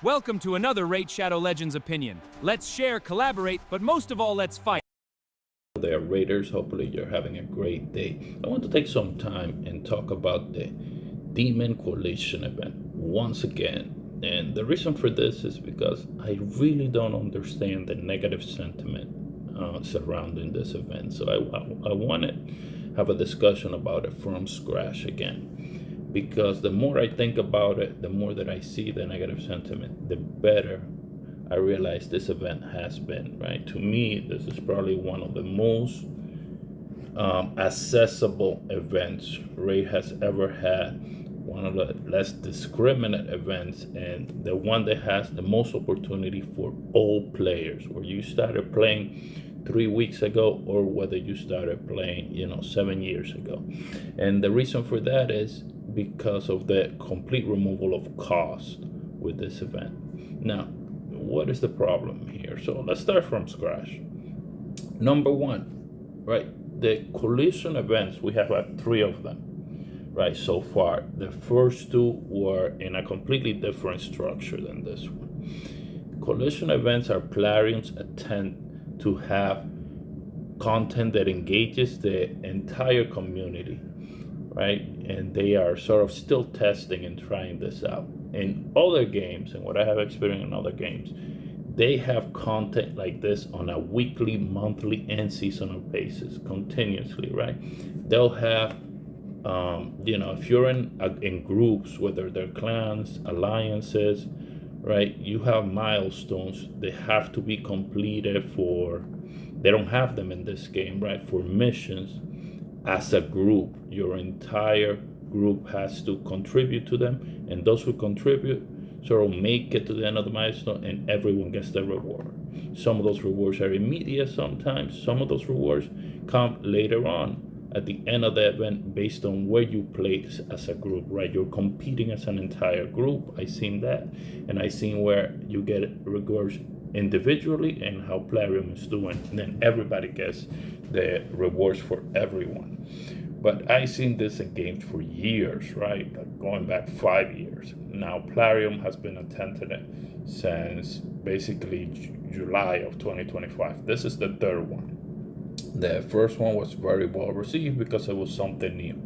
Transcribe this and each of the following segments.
Welcome to another Raid Shadow Legends opinion. Let's share, collaborate, but most of all, let's fight. There, Raiders. Hopefully, you're having a great day. I want to take some time and talk about the Demon Coalition event once again. And the reason for this is because I really don't understand the negative sentiment surrounding this event. So I want to have a discussion about it from scratch again. Because the more I think about it, the more that I see the negative sentiment, the better I realize this event has been, right? To me, this is probably one of the most accessible events Raid has ever had, one of the less discriminate events, and the one that has the most opportunity for all players, where you started playing 3 weeks ago or whether you started playing 7 years ago. And the reason for that is because of the complete removal of cost with this event. Now, what is the problem here? So let's start from scratch. Number one, right? The collision events, we have had 3 of them, right? So far, the first 2 were in a completely different structure than this one. Collision events are Plarium's attempt to have content that engages the entire community, right? And they are sort of still testing and trying this out. In other games, and what I have experienced in other games, they have content like this on a weekly, monthly, and seasonal basis, continuously, right? They'll have, if you're in groups, whether they're clans, alliances, right? You have milestones. They have to be completed they don't have them in this game, right? For missions as a group, your entire group has to contribute to them, and those who contribute sort of make it to the end of the milestone, and everyone gets their reward. Some of those rewards are immediate sometimes. Some of those rewards come later on at the end of the event based on where you place as a group, right? You're competing as an entire group. I seen that, and I seen where you get rewards individually and how Plarium is doing, and then everybody gets the rewards for everyone. But I've seen this in games for years, right? Like going back 5 years. Now, Plarium has been attempting it since basically July of 2025. This is the 3rd one. The first one was very well received because it was something new.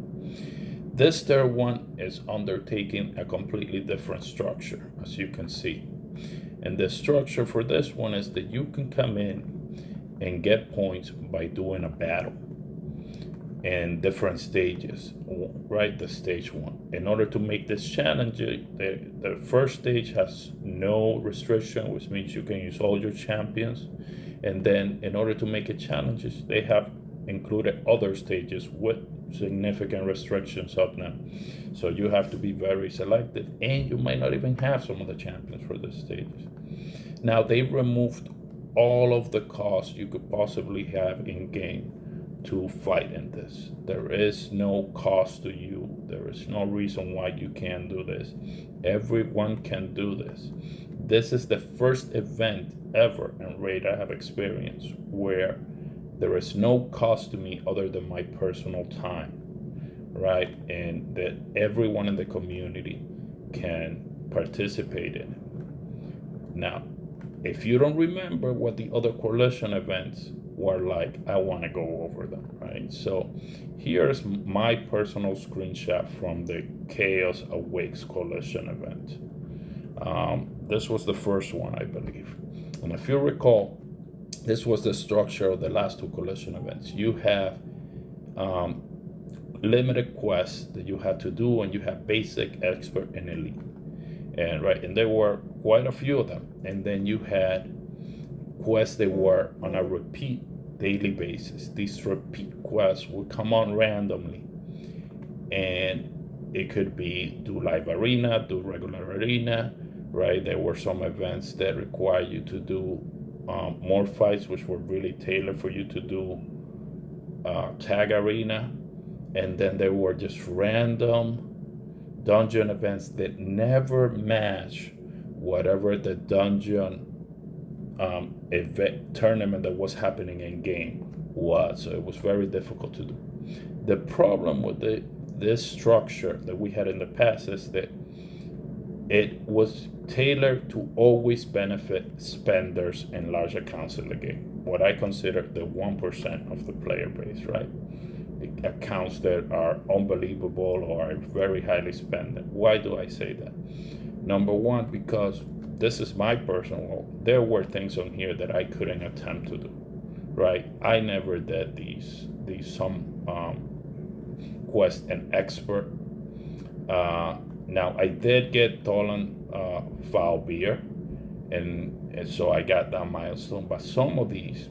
This 3rd one is undertaking a completely different structure, as you can see. And the structure for this one is that you can come in and get points by doing a battle in different stages, right? The stage 1. In order to make this challenge, the first stage has no restriction, which means you can use all your champions. And then in order to make it challenges, they have included other stages with significant restrictions up now. So you have to be very selective, and you might not even have some of the champions for the stages. Now, they removed all of the costs you could possibly have in game to fight in this. There is no cost to you. There is no reason why you can't do this. Everyone can do this. This is the first event ever in Raid I have experienced where there is no cost to me other than my personal time, right? And that everyone in the community can participate in it. Now, if you don't remember what the other coalition events were like, I want to go over them, right? So here's my personal screenshot from the Chaos Awakes coalition event. This was the first one, I believe. And if you recall, this was the structure of the last 2 coalition events. You have limited quests that you had to do, and you have basic, expert, and elite. And there were quite a few of them. And then you had quests that were on a repeat daily basis. These repeat quests would come on randomly, and it could be do live arena, do regular arena, right? There were some events that require you to do more fights, which were really tailored for you to do tag arena. And then there were just random dungeon events that never match whatever the dungeon event tournament that was happening in game was. So it was very difficult to do. The problem with this structure that we had in the past is that it was tailored to always benefit spenders in large accounts in the game. What I consider the 1% of the player base, right? Accounts that are unbelievable or are very highly spending. Why do I say that? Number one, because this is my personal, there were things on here that I couldn't attempt to do, right? I never did these some quest and expert. Now I did get Tolan foul beer, and so I got that milestone. But some of these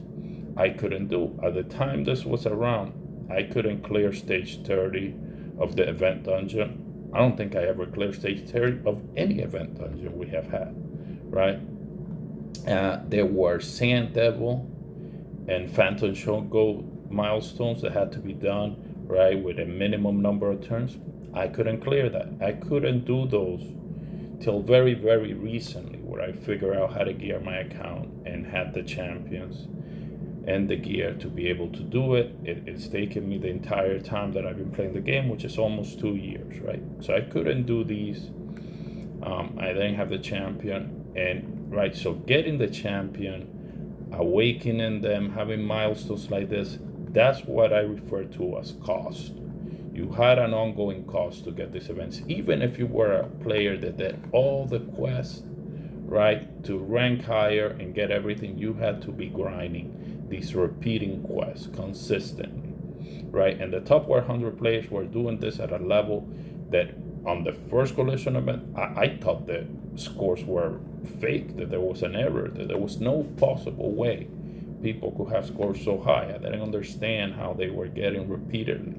I couldn't do at the time this was around. I couldn't clear stage 30 of the event dungeon. I don't think I ever cleared stage 30 of any event dungeon we have had, right? There were Sand Devil and Phantom Shogo milestones that had to be done, right, with a minimum number of turns. I couldn't clear that. I couldn't do those till very, very recently, where I figured out how to gear my account and had the champions and the gear to be able to do it. It's taken me the entire time that I've been playing the game, which is almost 2 years, right? So I couldn't do these. I didn't have the champion, and right, so getting the champion, awakening them, having milestones like this, that's what I refer to as cost. You had an ongoing cost to get these events, even if you were a player that did all the quests, right, to rank higher and get everything. You had to be grinding these repeating quests consistently, right? And the top 100 players were doing this at a level that on the first collision event, I thought the scores were fake, that there was an error, that there was no possible way people could have scored so high. I didn't understand how they were getting repeatedly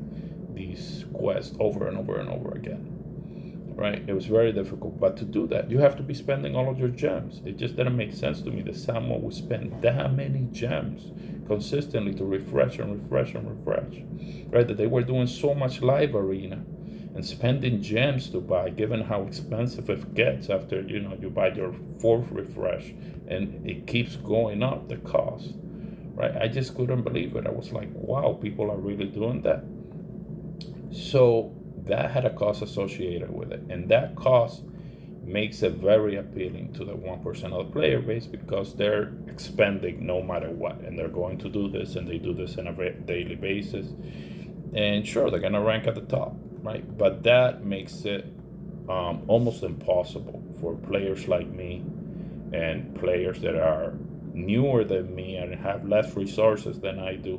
these quests over and over and over again, right? It was very difficult. But to do that, you have to be spending all of your gems. It just didn't make sense to me that someone would spend that many gems consistently to refresh and refresh and refresh, right? That they were doing so much live arena and spending gems to buy, given how expensive it gets after, you know, you buy your 4th refresh and it keeps going up, the cost, right? I just couldn't believe it. I was like, wow, people are really doing that. So that had a cost associated with it, and that cost makes it very appealing to the 1% of the player base, because they're expending no matter what, and they're going to do this, and they do this on a daily basis, and sure, they're going to rank at the top, right? But that makes it almost impossible for players like me and players that are newer than me and have less resources than I do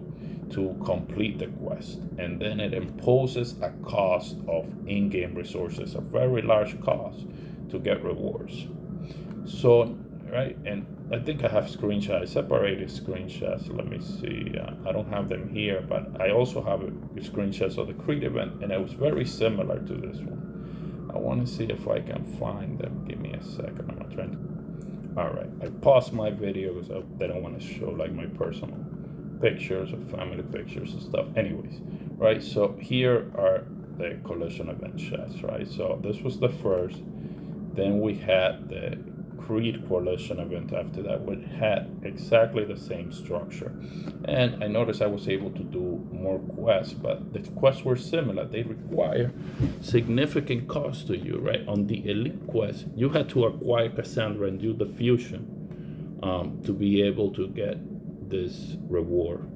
to complete the quest. And then it imposes a cost of in-game resources, a very large cost to get rewards. So, right, and I think I have screenshots. I separated screenshots. Let me see. I don't have them here, but I also have screenshots of the Creed event, and it was very similar to this one. I want to see if I can find them. Give me a second. I'm trying to. All right, I paused my video because I don't want to show like my personal pictures or family pictures and stuff. Anyways, right, so here are the collision event chats, right? So this was the first. Then we had the Creed Coalition event after that, which had exactly the same structure. And I noticed I was able to do more quests, but the quests were similar. They require significant cost to you, right? On the Elite quest, you had to acquire Cassandra and do the fusion to be able to get this reward.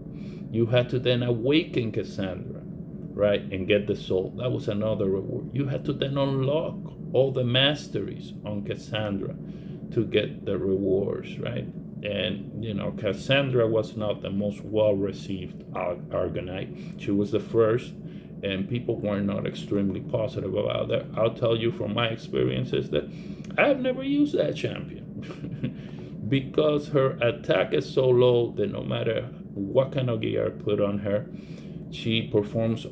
You had to then awaken Cassandra, right, and get the soul. That was another reward. You had to then unlock all the masteries on Cassandra to get the rewards, right? And you know, Cassandra was not the most well-received Argonite. She was the first, and people were not extremely positive about that. I'll tell you from my experiences that I have never used that champion because her attack is so low that no matter what kind of gear I put on her, she performs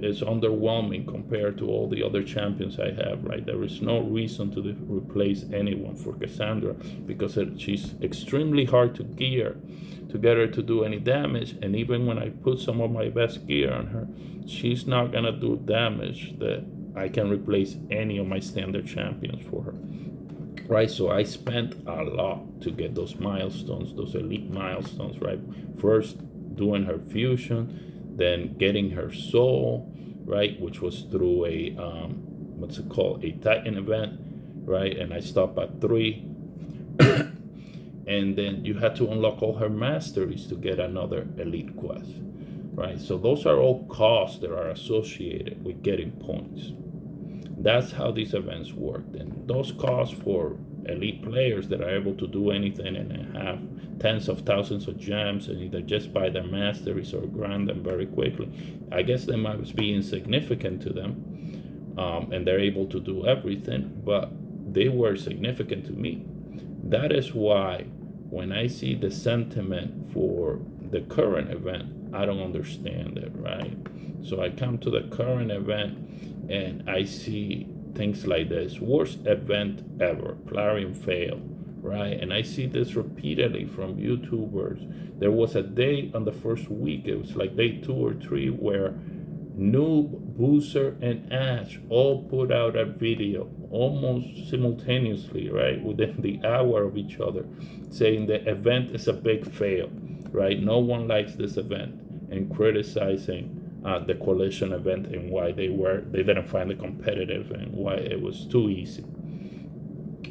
is underwhelming compared to all the other champions I have, right? There is no reason to replace anyone for Cassandra because she's extremely hard to gear to get her to do any damage. And even when I put some of my best gear on her, she's not gonna do damage that I can replace any of my standard champions for her, right? So I spent a lot to get those milestones, those elite milestones, right? First doing her fusion, then getting her soul, right, which was through a what's it called, a Titan event, right? And I stopped at 3. And then you had to unlock all her masteries to get another elite quest, right? So those are all costs that are associated with getting points. That's how these events worked. And those costs for elite players that are able to do anything and have tens of thousands of gems and either just buy their masteries or grind them very quickly, I guess they might be insignificant to them, and they're able to do everything, but they were significant to me. That is why when I see the sentiment for the current event, I don't understand it, right? So I come to the current event and I see things like this: worst event ever, Plarium fail, right? And I see this repeatedly from YouTubers. There was a day on the first week, it was like day 2 or 3, where Noob, Boozer, and Ash all put out a video almost simultaneously, right, within the hour of each other, saying the event is a big fail, right? No one likes this event, and criticizing the coalition event and why they didn't find it competitive and why it was too easy.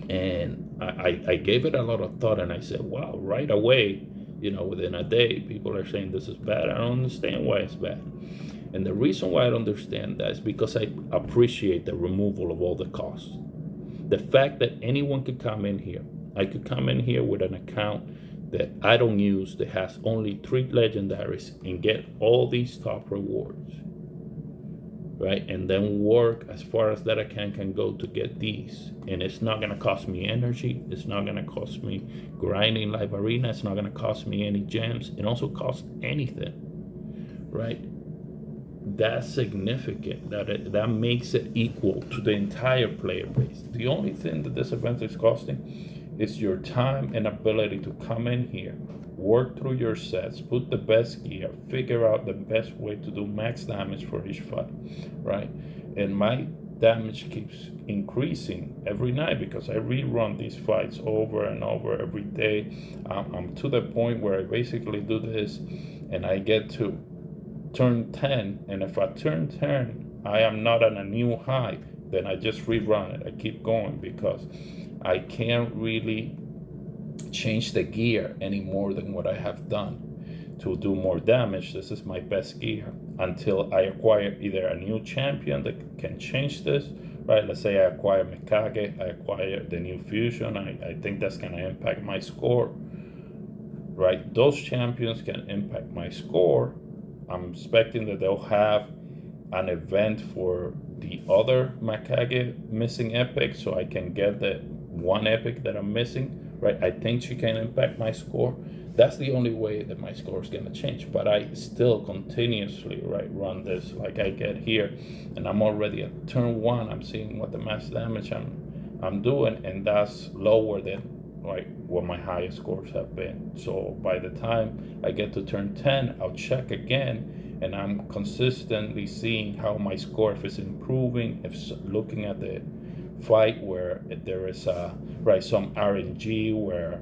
And I gave it a lot of thought, and I said, wow, right away, within a day, people are saying this is bad. I don't understand why it's bad. And the reason why I don't understand that is because I appreciate the removal of all the costs. The fact that anyone could come in here, I could come in here with an account that I don't use, that has only 3 legendaries, and get all these top rewards, right? And then work as far as that account can go to get these. And it's not gonna cost me energy, it's not gonna cost me grinding live arena, it's not gonna cost me any gems, it also costs anything, right? That's significant. That makes it equal to the entire player base. The only thing that this event is costing is your time and ability to come in here, work through your sets, put the best gear, figure out the best way to do max damage for each fight, right? And my damage keeps increasing every night because I rerun these fights over and over every day. I'm to the point where I basically do this and I get to turn 10, and if I turn 10 I am not on a new high, then I just rerun it. I keep going because I can't really change the gear any more than what I have done to do more damage. This is my best gear until I acquire either a new champion that can change this, right? Let's say I acquire Mikage, I acquire the new fusion. I think that's going to impact my score, right? Those champions can impact my score. I'm expecting that they'll have an event for the other Mikage missing epic, so I can get the one epic that I'm missing, right? I think she can impact my score. That's the only way that my score is gonna change. But I still continuously, right, run this. Like I get here, and I'm already at turn 1. I'm seeing what the max damage I'm doing, and that's lower than right what my highest scores have been. So by the time I get to turn 10, I'll check again, and I'm consistently seeing how my score, if it's improving, if looking at the fight where there is some RNG where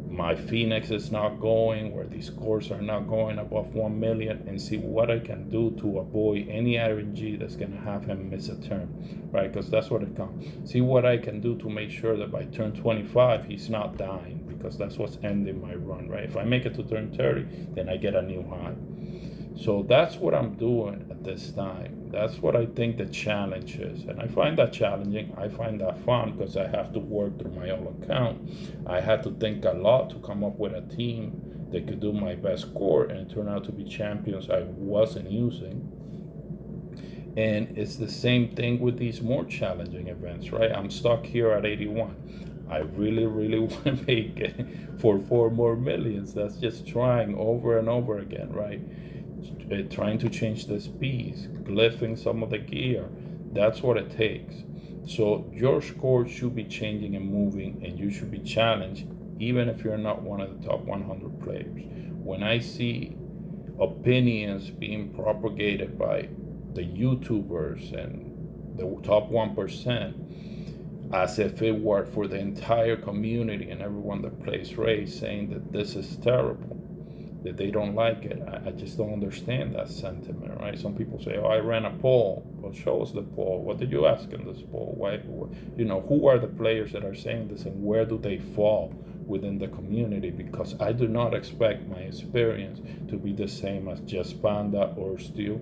my Phoenix is not going, where these scores are not going above 1 million, and see what I can do to avoid any RNG that's gonna have him miss a turn, right? Because that's what it comes. See what I can do to make sure that by turn 25 he's not dying, because that's what's ending my run, right? If I make it to turn 30, then I get a new high. So that's what I'm doing at this time. That's what I think the challenge is. And I find that challenging. I find that fun because I have to work through my own account. I had to think a lot to come up with a team that could do my best score, and it turned out to be champions I wasn't using. And it's the same thing with these more challenging events, right? I'm stuck here at 81. I really, really want to make it for 4 more millions. That's just trying over and over again, right? Trying to change the speeds, glyphing some of the gear. That's what it takes. So your score should be changing and moving, and you should be challenged even if you're not one of the top 100 players. When I see opinions being propagated by the YouTubers and the top 1%, as if it were for the entire community and everyone that plays Raid, saying that this is terrible, that they don't like it. I just don't understand that sentiment, right? Some people say, "Oh, I ran a poll." Well, show us the poll. What did you ask in this poll? Why, who are the players that are saying this, and where do they fall within the community? Because I do not expect my experience to be the same as just Panda or Stu.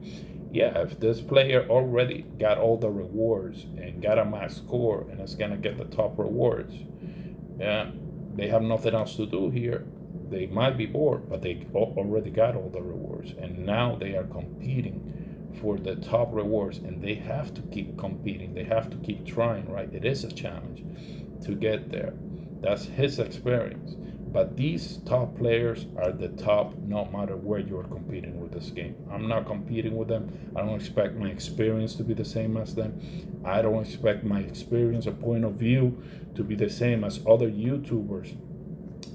Yeah, if this player already got all the rewards and got a max score and is gonna get the top rewards, yeah, they have nothing else to do here. They might be bored, but they already got all the rewards, and now they are competing for the top rewards, and they have to keep competing. They have to keep trying, right? It is a challenge to get there. That's his experience. But these top players are the top no matter where you're competing with this game. I'm not competing with them. I don't expect my experience to be the same as them. I don't expect my experience or point of view to be the same as other YouTubers.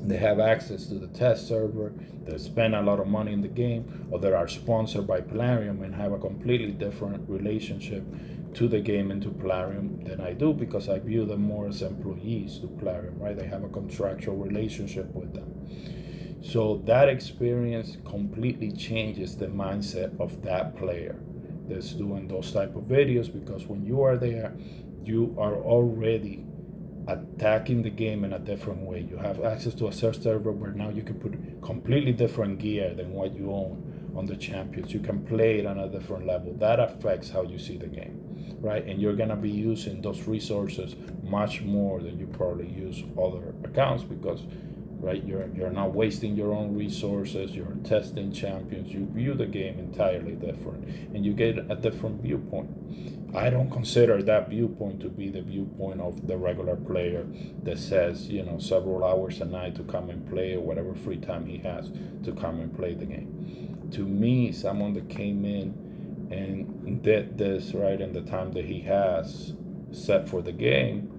They have access to the test server, they spend a lot of money in the game, or they are sponsored by Plarium and have a completely different relationship to the game and to Plarium than I do, because I view them more as employees to Plarium, right? They have a contractual relationship with them. So that experience completely changes the mindset of that player that's doing those type of videos, because when you are there, you are already attacking the game in a different way. You have access to a search server where now you can put completely different gear than what you own on the champions. You can play it on a different level. That affects how you see the game, right? And you're gonna be using those resources much more than you probably use other accounts, because right, you're not wasting your own resources, you're testing champions, you view the game entirely different, and you get a different viewpoint. I don't consider that viewpoint to be the viewpoint of the regular player that says, several hours a night to come and play, or whatever free time he has to come and play the game. To me, someone that came in and did this, right, in the time that he has set for the game,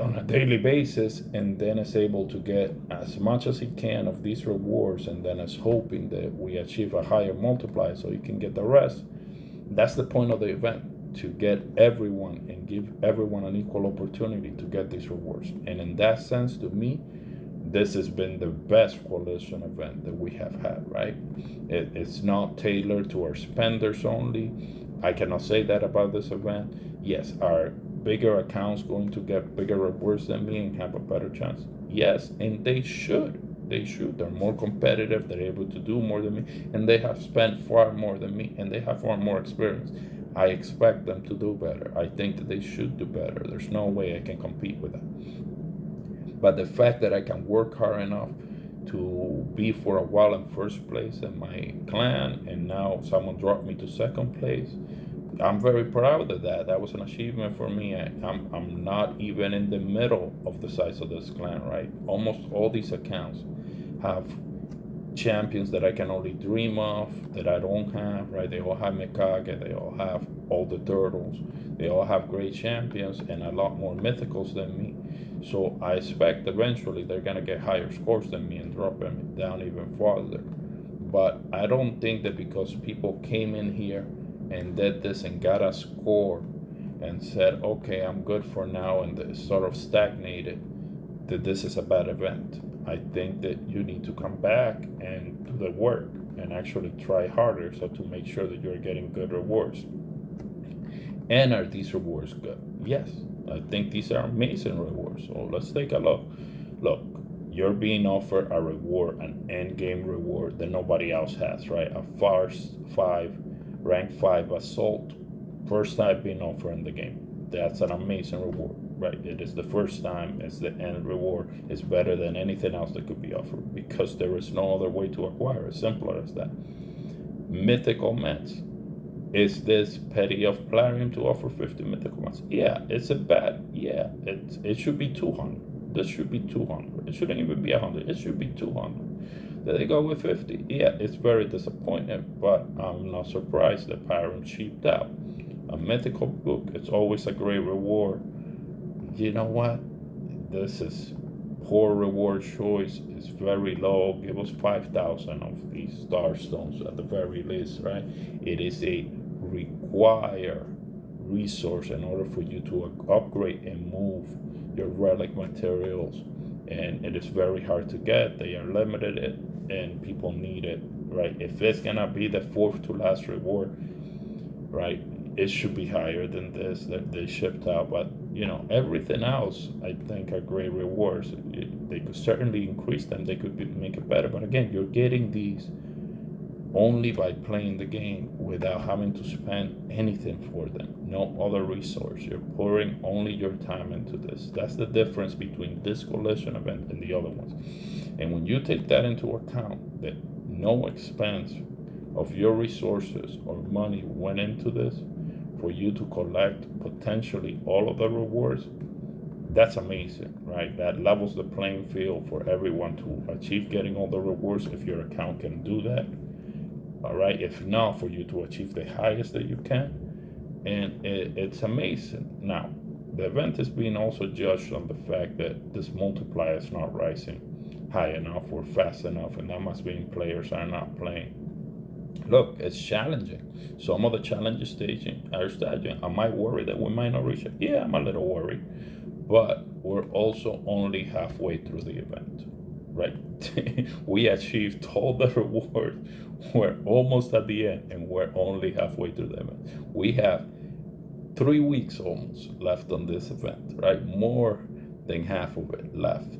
on a daily basis, and then is able to get as much as he can of these rewards, and then is hoping that we achieve a higher multiplier so he can get the rest. That's the point of the event, to get everyone and give everyone an equal opportunity to get these rewards. And in that sense, to me, this has been the best coalition event that we have had, right? It's not tailored to our spenders only. I cannot say that about this event. Yes, our bigger accounts going to get bigger rewards than me and have a better chance? Yes, and they should. They should. They're more competitive. They're able to do more than me, and they have spent far more than me, and they have far more experience. I expect them to do better. I think that they should do better. There's no way I can compete with that. But the fact that I can work hard enough to be for a while in first place in my clan, and now someone dropped me to second place, I'm very proud of that. That was an achievement for me. I'm not even in the middle of the size of this clan, right? Almost all these accounts have champions that I can only dream of, that I don't have, right? They all have Mikage, they all have all the turtles, they all have great champions and a lot more mythicals than me. So I expect eventually they're gonna get higher scores than me and drop them down even farther. But I don't think that because people came in here and did this and got a score and said, okay, I'm good for now, and sort of stagnated, that this is a bad event. I think that you need to come back and do the work and actually try harder, so to make sure that you're getting good rewards. And are these rewards good? Yes, I think these are amazing rewards. So let's take a look. Look, you're being offered a reward, an end game reward that nobody else has, right? A Farce 5, rank 5 assault, first time being offered in the game. That's an amazing reward, right? It is the first time, it's the end reward. It's better than anything else that could be offered, because there is no other way to acquire it. Simpler as that. Mythical mets. Is this petty of Plarium to offer 50 mythical mets? Yeah. It's a bad, yeah. It should be 200. This should be 200. It shouldn't even be 100. It should be 200. Did they go with 50? Yeah, it's very disappointing, but I'm not surprised that Plarium cheaped out. A mythical book, it's always a great reward. You know what? This is poor reward choice. It's very low. Give us 5,000 of these star stones at the very least, right? It is a required resource in order for you to upgrade and move your relic materials, and it is very hard to get. They are limited. and people need it, right? If it's gonna be the fourth to last reward, right, it should be higher than this that they shipped out. But everything else, I think, are great rewards. They could certainly increase them. They could make it better. But again, you're getting these only by playing the game without having to spend anything for them. No other resource. You're pouring only your time into this. That's the difference between this collision event and the other ones. And when you take that into account, that no expense of your resources or money went into this for you to collect potentially all of the rewards, that's amazing, right? That levels the playing field for everyone to achieve getting all the rewards if your account can do that. All right, if not, for you to achieve the highest that you can. And it's amazing. Now, the event is being also judged on the fact that this multiplier is not rising high enough or fast enough, and that must mean players are not playing. Look, it's challenging. Some of the challenges are staging. Am I worried that we might not reach it? Yeah, I'm a little worried. But we're also only halfway through the event, right? We achieved all the rewards. We're almost at the end, and we're only halfway through the event. We have 3 weeks almost left on this event, right? More than half of it left.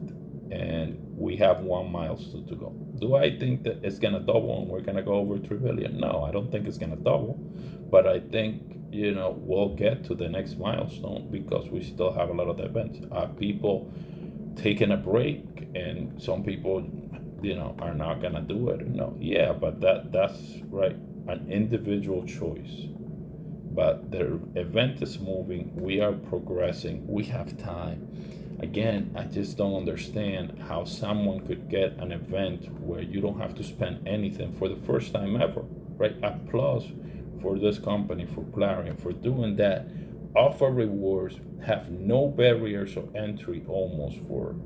And we have 1 milestone to go. Do I think that it's gonna double and we're gonna go over 3 billion? No, I don't think it's gonna double. But I think, we'll get to the next milestone because we still have a lot of events. People taking a break, and some people, are not gonna do it. No, yeah, but that's right, an individual choice. But the event is moving. We are progressing. We have time. Again, I just don't understand how someone could get an event where you don't have to spend anything for the first time ever, right? Applause for this company, for Plarium, for doing that. Offer rewards, have no barriers of entry almost for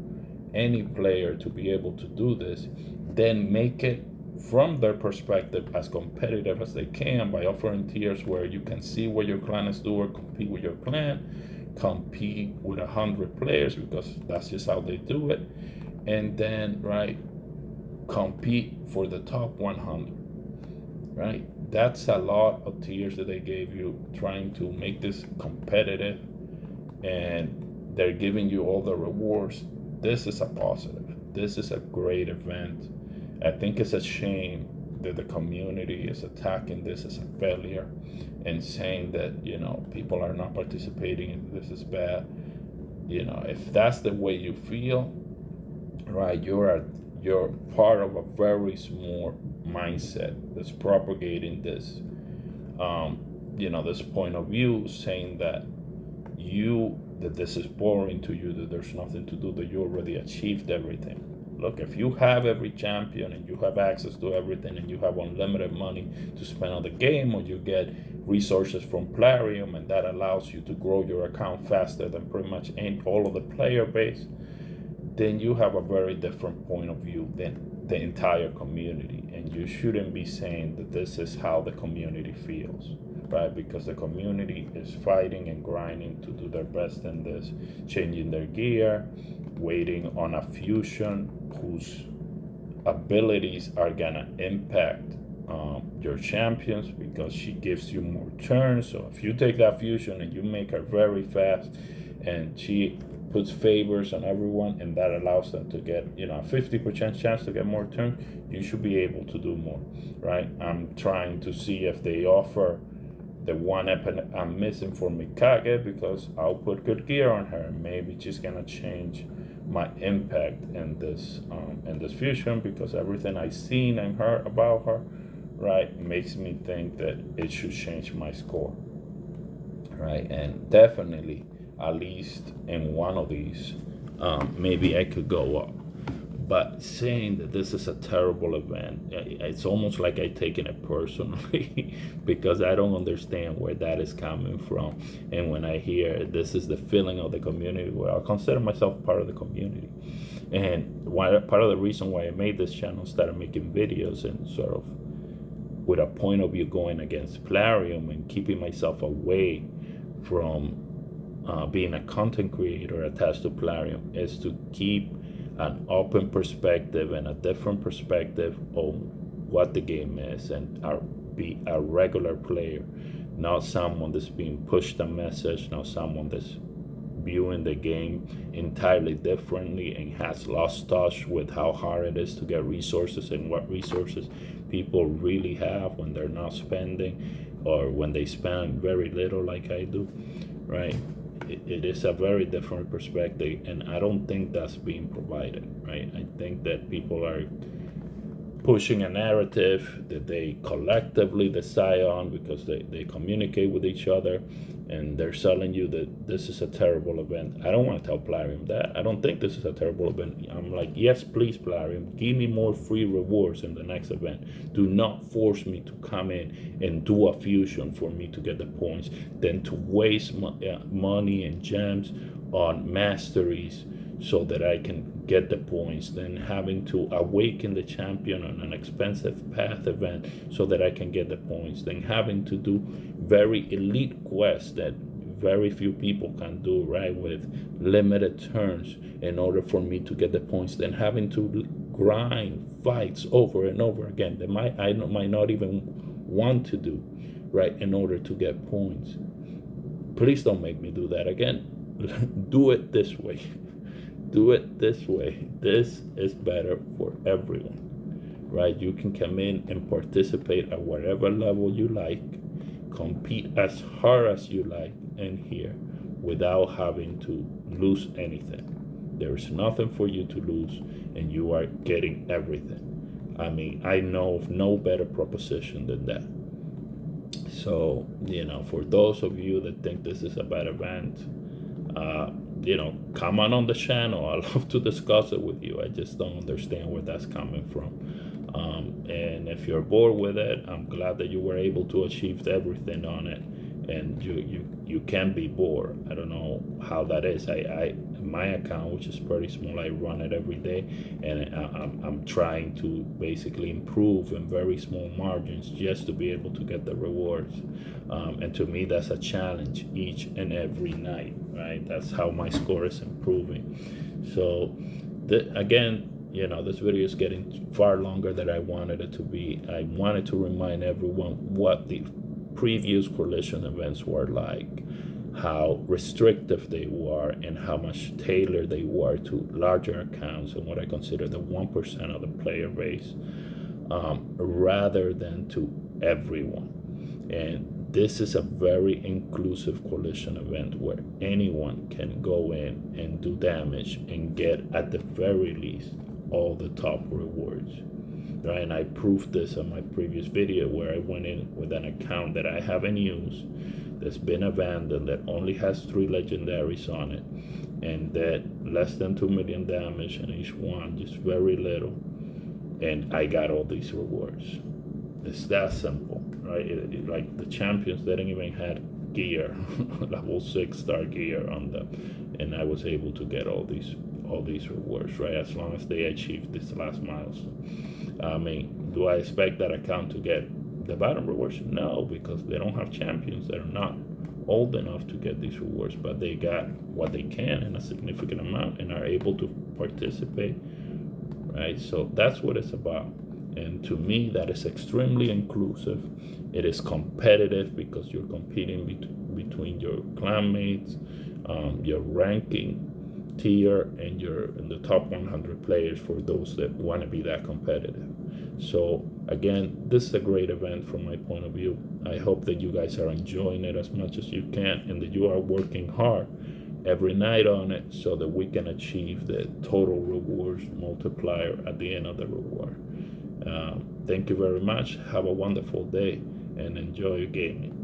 any player to be able to do this, then make it from their perspective as competitive as they can by offering tiers where you can see what your clan is doing, compete with your clan, compete with 100 players, because that's just how they do it, and then compete for the top 100, right? That's a lot of tiers that they gave you, trying to make this competitive, and they're giving you all the rewards. This is a positive. This is a great event. I think it's a shame that the community is attacking this as a failure and saying that, people are not participating and this is bad. If that's the way you feel, right, you're part of a very small mindset that's propagating this, this point of view, saying that this is boring to you, that there's nothing to do, that you already achieved everything. Look, if you have every champion and you have access to everything and you have unlimited money to spend on the game, or you get resources from Plarium and that allows you to grow your account faster than pretty much all of the player base, then you have a very different point of view than the entire community. And you shouldn't be saying that this is how the community feels, right? Because the community is fighting and grinding to do their best in this, changing their gear, waiting on a fusion whose abilities are gonna impact your champions, because she gives you more turns. So if you take that fusion and you make her very fast, and she puts favors on everyone, and that allows them to get a 50% chance to get more turns, you should be able to do more, right? I'm trying to see if they offer the one weapon I'm missing for Mikage, because I'll put good gear on her. Maybe she's gonna change my impact in this fusion, because everything I've seen and heard about her, right, makes me think that it should change my score, right? And definitely, at least in one of these, maybe I could go up. But saying that this is a terrible event, it's almost like I'm taking it personally because I don't understand where that is coming from. And when I hear this is the feeling of the community, where I consider myself part of the community. And part of the reason why I made this channel, started making videos and sort of with a point of view going against Plarium and keeping myself away from being a content creator attached to Plarium, is to keep an open perspective and a different perspective on what the game is, and be a regular player, not someone that's being pushed a message, not someone that's viewing the game entirely differently and has lost touch with how hard it is to get resources and what resources people really have when they're not spending, or when they spend very little like I do, right? It is a very different perspective, and I don't think that's being provided, right? I think that people are pushing a narrative that they collectively decide on because they communicate with each other, and they're selling you that this is a terrible event. I don't want to tell Plarium that. I don't think this is a terrible event. I'm like, yes, please, Plarium, give me more free rewards in the next event. Do not force me to come in and do a fusion for me to get the points, then to waste money and gems on masteries so that I can get the points, then having to awaken the champion on an expensive path event so that I can get the points, then having to do very elite quests that very few people can do, right, with limited turns in order for me to get the points, then having to grind fights over and over again that I might not even want to do, right, in order to get points. Please don't make me do that again. Do it this way. Do it this way. This is better for everyone, right? You can come in and participate at whatever level you like, compete as hard as you like in here without having to lose anything. There's nothing for you to lose, and you are getting everything. I mean, I know of no better proposition than that. So, for those of you that think this is a bad event, come on the channel. I love to discuss it with you. I just don't understand where that's coming from. And if you're bored with it, I'm glad that you were able to achieve everything on it. And you can be bored. I don't know how that is. My account, which is pretty small, I run it every day, and I'm trying to basically improve in very small margins just to be able to get the rewards. And to me, that's a challenge each and every night, right? That's how my score is improving. So again, this video is getting far longer than I wanted it to be. I wanted to remind everyone what the previous coalition events were like, how restrictive they were, and how much tailored they were to larger accounts and what I consider the 1% of the player base, rather than to everyone. And this is a very inclusive coalition event where anyone can go in and do damage and get, at the very least, all the top rewards. Right? And I proved this on my previous video where I went in with an account that I haven't used, that's been abandoned, that only has 3 legendaries on it, and that less than 2 million damage in each one, just very little, and I got all these rewards. It's that simple, right? Like the champions didn't even have gear, level 6-star gear on them, and I was able to get all these rewards, right? As long as they achieve this last milestone. I mean, do I expect that account to get the bottom rewards? No, because they don't have champions that are not old enough to get these rewards, but they got what they can in a significant amount and are able to participate, right? So that's what it's about. And to me, that is extremely inclusive. It is competitive because you're competing between your clanmates, your ranking tier, and you're in the top 100 players for those that want to be that competitive. So again, this is a great event from my point of view. I hope that you guys are enjoying it as much as you can, and that you are working hard every night on it so that we can achieve the total rewards multiplier at the end of the reward. Thank you very much. Have a wonderful day and enjoy your gaming.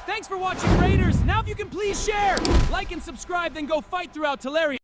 Thanks for watching, Raiders. Now if you can please share, like and subscribe, then go fight throughout Teleria.